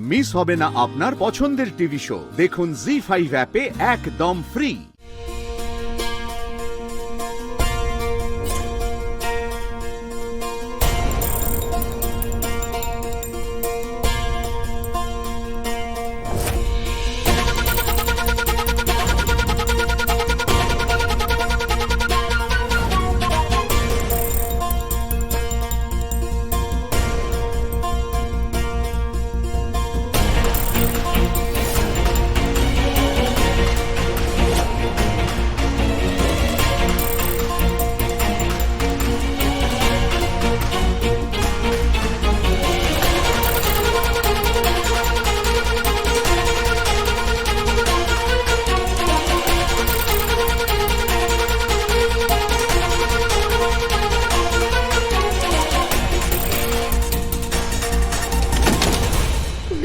Miss হবে না আপনার পছন্দের টিভি শো। দেখুন জি5 অ্যাপে একদম ফ্রি।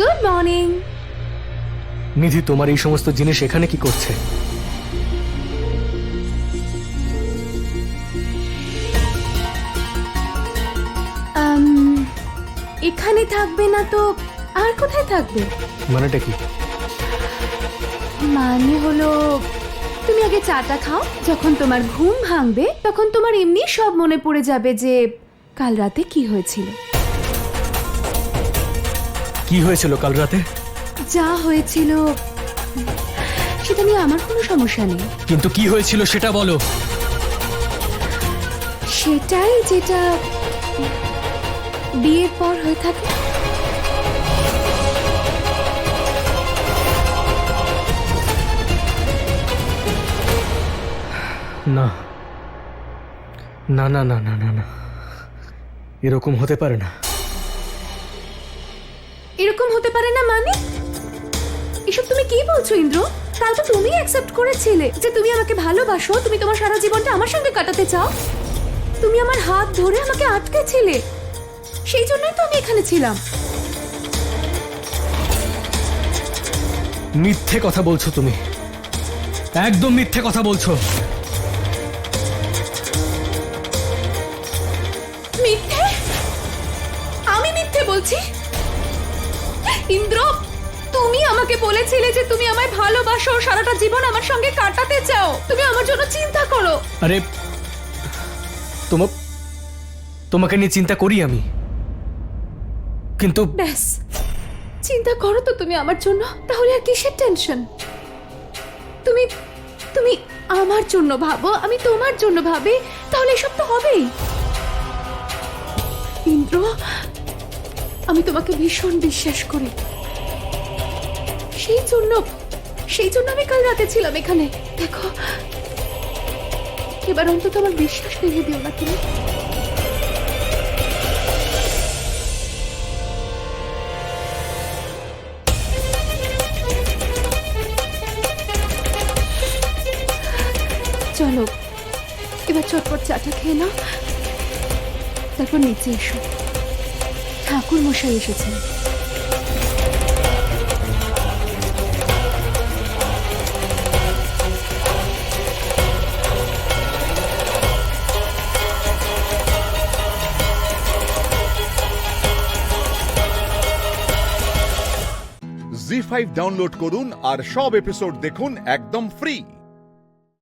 Good morning. নিধি, তোমার এই সমস্ত জিনিস এখানে কি করছে? এখানে থাকবে না তো আর কোথায় থাকবে? মানেটা কি? মানে হলো তুমি আগে চাটা খাও, যখন তোমার ঘুম ভাঙবে তখন তোমার এমনি সব মনে পড়ে যাবে যে কাল রাতে কি হয়েছিল। কি হয়েছিল কাল রাতে? যা হয়েছিল সেটা নিয়ে আমার কোনো সমস্যা নেই, কিন্তু কি হয়েছিল সেটা বলো। সেটাই যেটা বিয়ের পর হয়ে থাকে। না না না না না না না, এরকম হতে পারে না। এরকম হতে পারে না মানে? এসব তুমি কি বলছো ইন্দ্র? কাল তো তুমি অ্যাকসেপ্ট করেছিলে যে তুমি আমাকে ভালোবাসো, তুমি তোমার সারা জীবনটা আমার সঙ্গে কাটাতে চাও। তুমি আমার হাত ধরে আমাকে আটকেছিলে, সেই জন্যই তো আমি এখানে ছিলাম। মিথ্যে কথা বলছো তুমি, একদম মিথ্যে কথা বলছো। মিথ্যে? আমি মিথ্যে বলছি? ইন্দ্র, তুমি আমাকে বলেছিলে যে তুমি আমায় ভালোবাসো, সারাটা জীবন আমার সঙ্গে কাটাতে চাও, তুমি আমার জন্য চিন্তা করো। আরে তোমাকে নিয়ে চিন্তা করি আমি, কিন্তু ব্যাস, চিন্তা করো তো তুমি আমার জন্য, তাহলে আর কিসের টেনশন? তুমি তুমি আমার জন্য ভাবো, আমি তোমার জন্য ভাবি, তাহলে এসব তো হবেই। ইন্দ্র, আমি তোমাকে ভীষণ বিশ্বাস করি, সেই জন্য আমি কাল রাতে ছিলাম এখানে। দেখো, এবার অন্তত আমার বিশ্বাস ভেঙে দিও না তুমি। চলো এবার চটপট চাটা খেয়ে নাও, তারপর নিচে এসো, ঠাকুর মশাই এসেছেন। জি5 ডাউনলোড করুন আর সব এপিসোড দেখুন একদম ফ্রি।